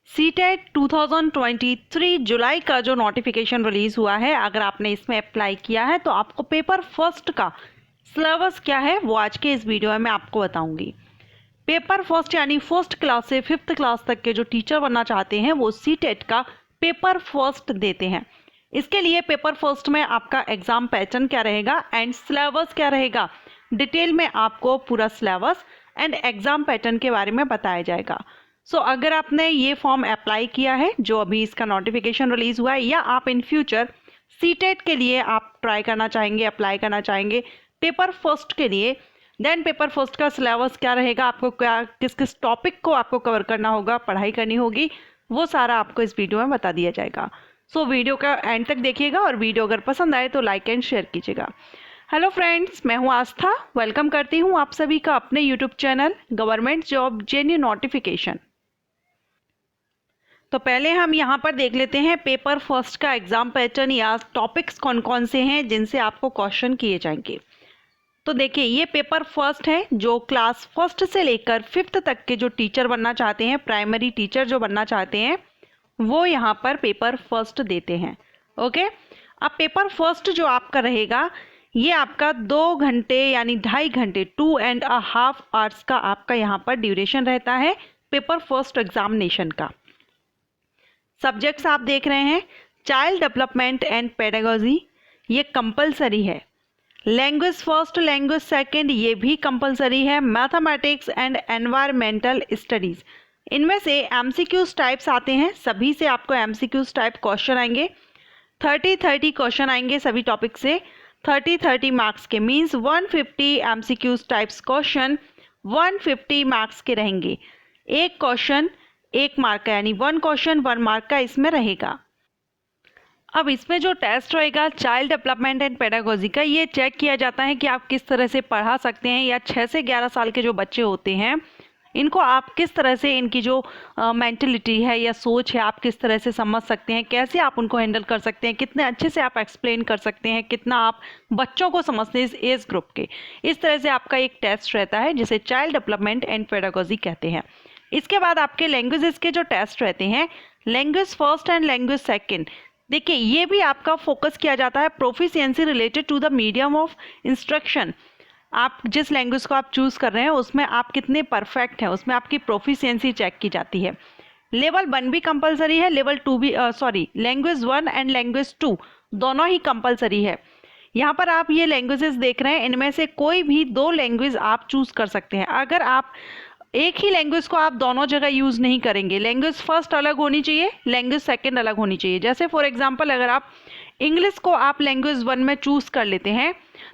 CTET 2023 जुलाई का जो notification release हुआ है, अगर आपने इसमें अप्लाई किया है तो आपको पेपर फर्स्ट का सिलेबस क्या है वो आज के इस वीडियो में मैं आपको बताऊंगी। पेपर फर्स्ट यानी फर्स्ट क्लास से फिफ्थ क्लास तक के जो टीचर बनना चाहते हैं वो सीटेट का पेपर फर्स्ट देते हैं। इसके लिए पेपर फर्स्ट में आपका एग्जाम पैटर्न क्या रहेगा एंड सिलेबस क्या रहेगा, डिटेल में आपको पूरा सिलेबस एंड एग्जाम पैटर्न के बारे में बताया जाएगा। अगर आपने ये फॉर्म अप्लाई किया है, जो अभी इसका नोटिफिकेशन रिलीज हुआ है, या आप इन फ्यूचर सीटेट के लिए आप ट्राई करना चाहेंगे, अप्लाई करना चाहेंगे पेपर फर्स्ट के लिए, देन पेपर फर्स्ट का सिलेबस क्या रहेगा, आपको क्या किस किस टॉपिक को आपको कवर करना होगा, पढ़ाई करनी होगी, वो सारा आपको इस वीडियो में बता दिया जाएगा। वीडियो का एंड तक देखिएगा और वीडियो अगर पसंद आए तो लाइक एंड शेयर कीजिएगा। हेलो फ्रेंड्स, मैं हूं आस्था। वेलकम करती हूं आप सभी का अपने YouTube channel government job genuine notification. तो पहले हम यहाँ पर देख लेते हैं पेपर फर्स्ट का एग्जाम पैटर्न या टॉपिक्स कौन कौन से हैं जिनसे आपको क्वेश्चन किए जाएंगे। तो देखिए, ये पेपर फर्स्ट है जो क्लास फर्स्ट से लेकर फिफ्थ तक के जो टीचर बनना चाहते हैं, प्राइमरी टीचर जो बनना चाहते हैं, वो यहाँ पर पेपर फर्स्ट देते हैं। ओके, अब पेपर फर्स्ट जो आपका रहेगा ये आपका 2 घंटे यानी 2.5 घंटे 2.5 आवर्स का आपका यहाँ पर ड्यूरेशन रहता है पेपर फर्स्ट एग्जामिनेशन का। सब्जेक्ट्स आप देख रहे हैं, चाइल्ड डेवलपमेंट एंड पेडागोजी ये कंपलसरी है, लैंग्वेज फर्स्ट लैंग्वेज सेकंड ये भी कंपलसरी है, मैथमेटिक्स एंड एनवायरमेंटल स्टडीज़ इनमें से एमसीक्यूज टाइप्स आते हैं, सभी से आपको एमसीक्यूज टाइप क्वेश्चन आएंगे। 30 क्वेश्चन आएंगे सभी टॉपिक से, 30 मार्क्स के, means 150 MCQs types question 150 marks के रहेंगे। एक क्वेश्चन 1 मार्क का, यानी 1 क्वेश्चन 1 मार्क का इसमें रहेगा। अब इसमें जो टेस्ट रहेगा चाइल्ड डेवलपमेंट एंड पेडागोजी का, ये चेक किया जाता है कि आप किस तरह से पढ़ा सकते हैं, या 6 से 11 साल के जो बच्चे होते हैं इनको आप किस तरह से, इनकी जो मेंटलिटी है या सोच है, आप किस तरह से समझ सकते हैं, कैसे आप उनको हैंडल कर सकते हैं, कितने अच्छे से आप एक्सप्लेन कर सकते हैं, कितना आप बच्चों को समझते हैं इस एज ग्रुप के। इस तरह से आपका एक टेस्ट रहता है जिसे चाइल्ड डेवलपमेंट एंड पेडागोजी कहते हैं। इसके बाद आपके लैंग्वेजेस के जो टेस्ट रहते हैं, language first and language second, देखिए ये भी आपका फोकस किया जाता है proficiency related to the medium of instruction. आप जिस लैंग्वेज को आप चूज़ कर रहे हैं उसमें आप कितने परफेक्ट हैं, उसमें आपकी प्रोफिशिएंसी चेक की जाती है। लेवल 1 भी कंपलसरी है, लेवल 2 भी लैंग्वेज 1 एंड लैंग्वेज 2 दोनों ही कंपलसरी है। यहाँ पर आप ये लैंग्वेजेस देख रहे हैं, इनमें से कोई भी 2 लैंग्वेज आप चूज़ कर सकते हैं। अगर आप एक ही लैंग्वेज को आप दोनों जगह यूज़ नहीं करेंगे, लैंग्वेज फर्स्ट अलग होनी चाहिए, लैंग्वेज सेकंड अलग होनी चाहिए। जैसे फॉर एग्जांपल अगर आप इंग्लिश को आप लैंग्वेज 1 में चूज़ कर लेते हैं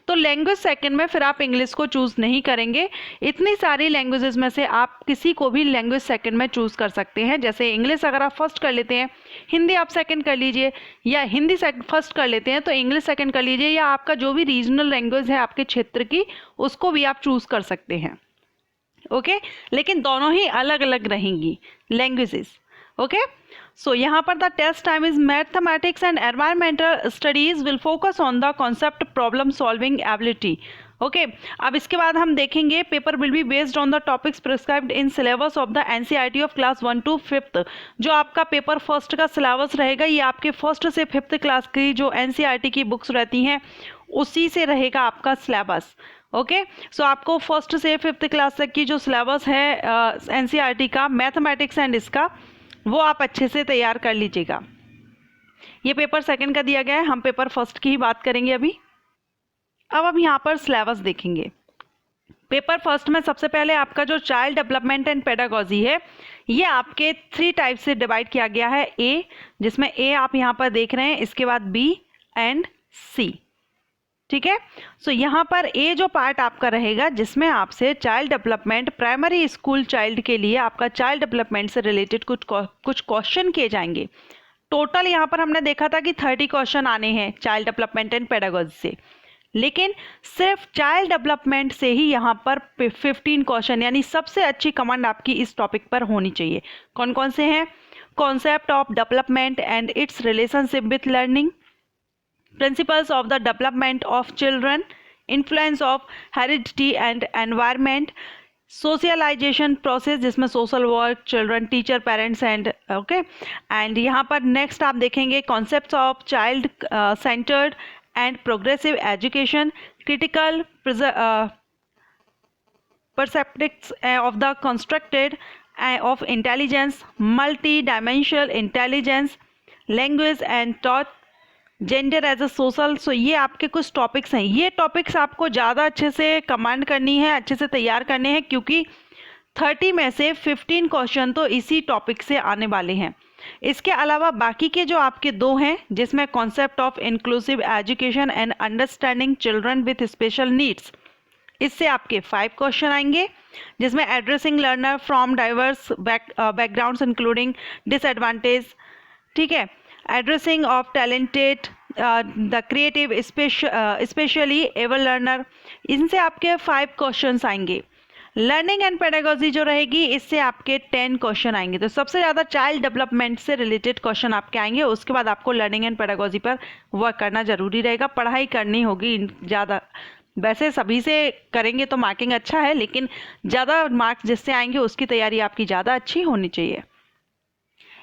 तो लैंग्वेज सेकंड में फिर आप इंग्लिश को चूज़ नहीं करेंगे। इतनी सारी लैंग्वेजेस में से आप किसी को भी लैंग्वेज सेकंड में चूज़ कर सकते हैं। जैसे इंग्लिश अगर आप फर्स्ट कर लेते हैं, हिंदी आप सेकंड कर लीजिए, या हिंदी फर्स्ट कर लेते हैं तो इंग्लिश सेकंड कर लीजिए, या आपका जो भी रीजनल लैंग्वेज है आपके क्षेत्र की उसको भी आप चूज़ कर सकते हैं। ओके, लेकिन दोनों ही अलग अलग रहेंगी लैंग्वेजेस। ओके, यहाँ पर the test time is mathematics and environmental studies will focus on the concept problem solving ability. Okay, अब इसके बाद हम देखेंगे paper will be based on the topics prescribed in syllabus of the NCERT of class 1 to 5th। जो आपका paper first का syllabus रहेगा ये आपके फर्स्ट से 5th क्लास की जो एनसीईआरटी की बुक्स रहती हैं उसी से रहेगा आपका सिलेबस। ओके, आपको फर्स्ट से 5th क्लास तक की जो सिलेबस है एनसीईआरटी का मैथमेटिक्स एंड इसका, वो आप अच्छे से तैयार कर लीजिएगा। ये पेपर सेकंड का दिया गया है, हम पेपर फर्स्ट की ही बात करेंगे अभी। अब हम यहाँ पर सिलेबस देखेंगे। पेपर फर्स्ट में सबसे पहले आपका जो चाइल्ड डेवलपमेंट एंड पेडागोजी है ये आपके 3 टाइप से डिवाइड किया गया है। ए, जिसमें ए आप यहाँ पर देख रहे हैं, इसके बाद बी एंड सी। ठीक है, यहाँ पर ए जो पार्ट आपका रहेगा जिसमें आपसे child development, primary school child के लिए आपका चाइल्ड डेवलपमेंट से रिलेटेड कुछ क्वेश्चन किए जाएंगे। टोटल यहाँ पर हमने देखा था कि 30 क्वेश्चन आने हैं चाइल्ड डेवलपमेंट एंड पेडागोजी से, लेकिन सिर्फ चाइल्ड डेवलपमेंट से ही यहाँ पर 15 क्वेश्चन, यानी सबसे अच्छी कमांड आपकी इस टॉपिक पर होनी चाहिए। कौन कौन से हैं? Concept of development and it's relationship with learning, principles of the development of children, influence of heredity and environment, socialization process जिसमें social work, children, teacher, parents and okay. And यहाँ पर नेक्स्ट आप देखेंगे concepts of child centred and progressive education, critical perceptics of the constructed of intelligence, multi-dimensional intelligence, language and thought, gender as a social. So ये आपके कुछ topics हैं। ये topics आपको ज़्यादा अच्छे से कमांड करनी है, अच्छे से तैयार करने हैं, क्योंकि 30 में से 15 क्वेश्चन तो इसी टॉपिक से आने वाले हैं। इसके अलावा बाकी के जो आपके 2 हैं, जिसमें concept of inclusive education and understanding children with special needs, इससे आपके 5 क्वेश्चन आएंगे, जिसमें addressing learner from diverse backgrounds including disadvantage, ठीक है, addressing of talented the creative specially abled learner, इनसे आपके 5 क्वेश्चंस आएंगे। लर्निंग एंड पेडागोजी जो रहेगी, इससे आपके 10 क्वेश्चन आएंगे। तो सबसे ज़्यादा चाइल्ड डेवलपमेंट से रिलेटेड क्वेश्चन आपके आएंगे। उसके बाद आपको लर्निंग एंड पेडागोजी पर वर्क करना जरूरी रहेगा, पढ़ाई करनी होगी ज़्यादा। वैसे सभी से करेंगे तो मार्किंग अच्छा है, लेकिन ज़्यादा मार्क्स जिससे आएंगे उसकी तैयारी आपकी ज़्यादा अच्छी होनी चाहिए।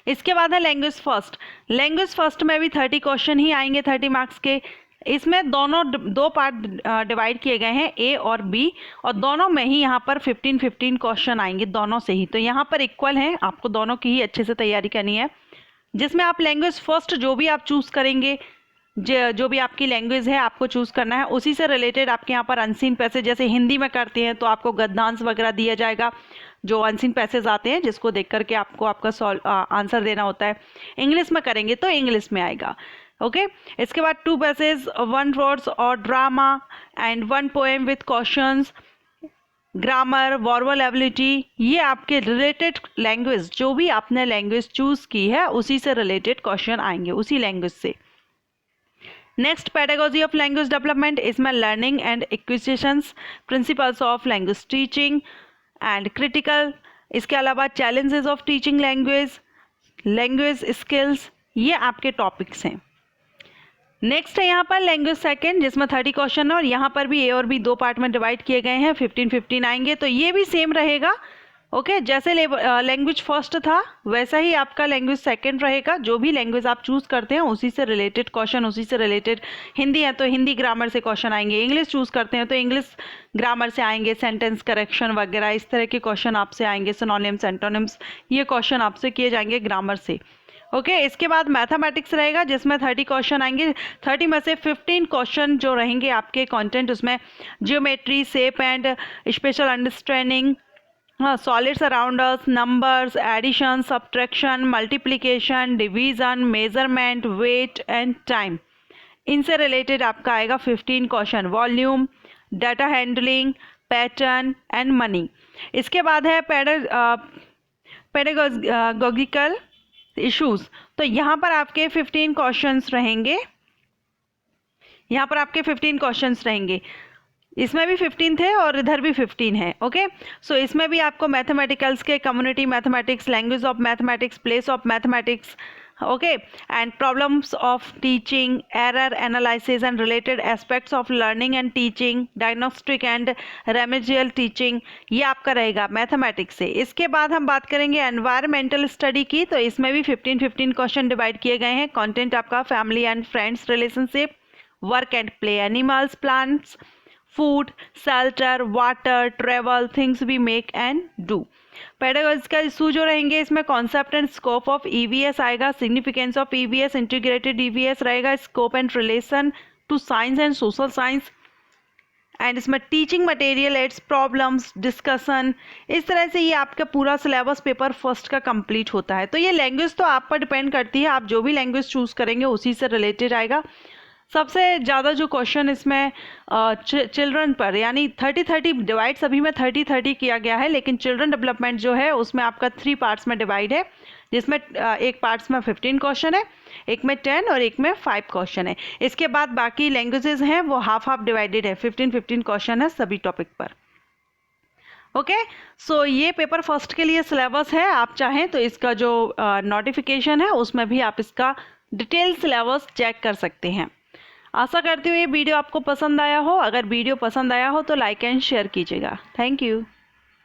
इसके बाद है लैंग्वेज फर्स्ट। लैंग्वेज फर्स्ट में भी 30 क्वेश्चन ही आएंगे, 30 मार्क्स के। इसमें दोनों 2 पार्ट डिवाइड किए गए हैं, ए और बी, और दोनों में ही यहाँ पर 15 क्वेश्चन आएंगे दोनों से ही। तो यहाँ पर इक्वल हैं, आपको दोनों की ही अच्छे से तैयारी करनी है। जिसमें आप लैंग्वेज फर्स्ट जो भी आप चूज़ करेंगे, जो भी आपकी लैंग्वेज है आपको चूज़ करना है, उसी से रिलेटेड आपके यहाँ पर अनसीन पैसेज, जैसे हिंदी में करते हैं तो आपको गद्यांश वगैरह दिया जाएगा, जो अनसीन पैसेज आते हैं जिसको देख करके आपको आपका आंसर देना होता है। इंग्लिश में करेंगे तो इंग्लिश में आएगा, ओके। इसके बाद 2 पैसेज, 1 वर्ड्स और drama and 1 poem with questions, grammar, verbal ability, ये आपके रिलेटेड लैंग्वेज, जो भी आपने लैंग्वेज चूज़ की है उसी से रिलेटेड क्वेश्चन आएंगे, उसी लैंग्वेज से। Next, pedagogy of language development, इसमें learning and acquisitions, principles of language teaching and critical, इसके अलावा challenges of teaching language, language skills, ये आपके टॉपिक्स हैं। नेक्स्ट है यहाँ पर लैंग्वेज सेकंड, जिसमें 30 क्वेश्चन है, और यहाँ पर भी ए और बी 2 पार्ट में डिवाइड किए गए हैं, 15 आएंगे। तो ये भी सेम रहेगा, ओके। जैसे लैंग्वेज फर्स्ट था वैसा ही आपका लैंग्वेज सेकंड रहेगा। जो भी लैंग्वेज आप चूज़ करते हैं उसी से रिलेटेड क्वेश्चन, उसी से रिलेटेड, हिंदी है तो हिंदी ग्रामर से क्वेश्चन आएंगे, इंग्लिश चूज़ करते हैं तो इंग्लिश ग्रामर से आएंगे, सेंटेंस करेक्शन वगैरह इस तरह के क्वेश्चन आपसे आएंगे, सिनोनिम्स, एंटोनिम्स, ये क्वेश्चन आपसे किए जाएंगे ग्रामर से, ओके। इसके बाद मैथमेटिक्स रहेगा, जिसमें 30 क्वेश्चन आएंगे। 30 में से 15 क्वेश्चन जो रहेंगे आपके कंटेंट, उसमें geometry, shape and spatial understanding, solids around us, numbers, addition, subtraction, multiplication, division, measurement, weight and time, इनसे रिलेटेड आपका आएगा 15 question. Volume, data handling, pattern and money. इसके बाद है पेडागोजिकल इश्यूज। तो यहाँ पर आपके 15 क्वेश्चंस रहेंगे, यहाँ पर आपके 15 क्वेश्चंस रहेंगे। इसमें भी 15 थे और इधर भी 15 है, ओके। सो इसमें भी आपको मैथमेटिकल्स के, community mathematics, language of mathematics, place of mathematics, okay, and problems of teaching, error analysis and related aspects of learning and teaching, diagnostic and remedial teaching, ये आपका रहेगा मैथमेटिक्स से। इसके बाद हम बात करेंगे एनवायरमेंटल स्टडी की। तो इसमें भी 15 क्वेश्चन डिवाइड किए गए हैं। कंटेंट आपका family and friends relationship, work and play, animals, plants, food, shelter, water, travel, things we make and do. Pedagogical issue जो रहेंगे, इसमें concept and scope of EVS आएगा, significance of EVS, integrated EVS रहेगा, scope and relation to science and social science, and इसमें teaching material, aids, problems, discussion, इस तरह से ये आपका पूरा सिलेबस पेपर फर्स्ट का कंप्लीट होता है। तो ये लैंग्वेज तो आप पर डिपेंड करती है, आप जो भी लैंग्वेज चूज़ करेंगे उसी से रिलेटेड आएगा। सबसे ज़्यादा जो क्वेश्चन इसमें चिल्ड्रन पर, यानी 30 डिवाइड सभी में 30 किया गया है, लेकिन चिल्ड्रन डेवलपमेंट जो है उसमें आपका 3 पार्ट्स में डिवाइड है, जिसमें एक पार्ट्स में 15 क्वेश्चन है, एक में 10 और एक में 5 क्वेश्चन है। इसके बाद बाकी लैंग्वेजेस हैं वो हाफ डिवाइडेड है, 15 क्वेश्चन है सभी टॉपिक पर, ओके। सो ये पेपर फर्स्ट के लिए सिलेबस है। आप चाहें तो इसका जो नोटिफिकेशन है उसमें भी आप इसका डिटेल सिलेबस चेक कर सकते हैं। आशा करती हूँ ये वीडियो आपको पसंद आया हो। अगर वीडियो पसंद आया हो तो लाइक एंड शेयर कीजिएगा। Thank you.